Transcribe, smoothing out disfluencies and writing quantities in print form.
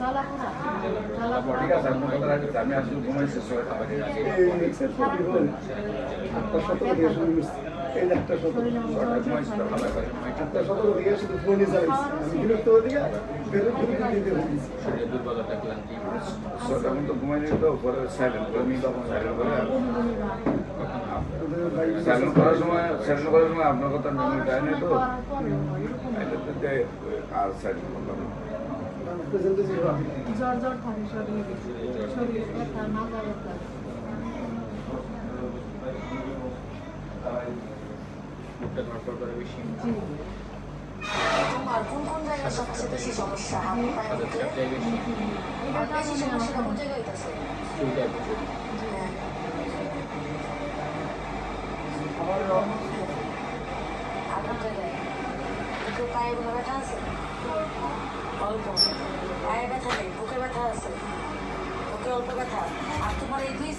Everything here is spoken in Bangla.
ঠিক আছে আপনার কথা রাখছি আমি আসলে ঘুমাই শেষ করে খাবার দুর্বলতা ক্লান্তি এখন তো ঘুমাই নিয়ে তো পরে সাইলেন্ট করে নিই তখন সাইলেন্ট করে সাইলেন্ট করার সময় আপনার কথা মেমোরি দেয় না তো আর সাইলেন্ট করলাম জ্বর জ্বর থাকে শরীর ব্যথা মাথা ব্যথা তোমার কোন কোন জায়গায় সবচেয়ে বেশি সমস্যা হাতে পায়ে বেশি সমস্যা কোন জায়গায় হইতেছে আপনার জায়গায় বুকে পায়ে কোনো ব্যথা আছে অল্প পায়ে ব্যথা নেই বুকে ব্যথা আছে বুকে অল্প ব্যথা আর তোমার এই দুই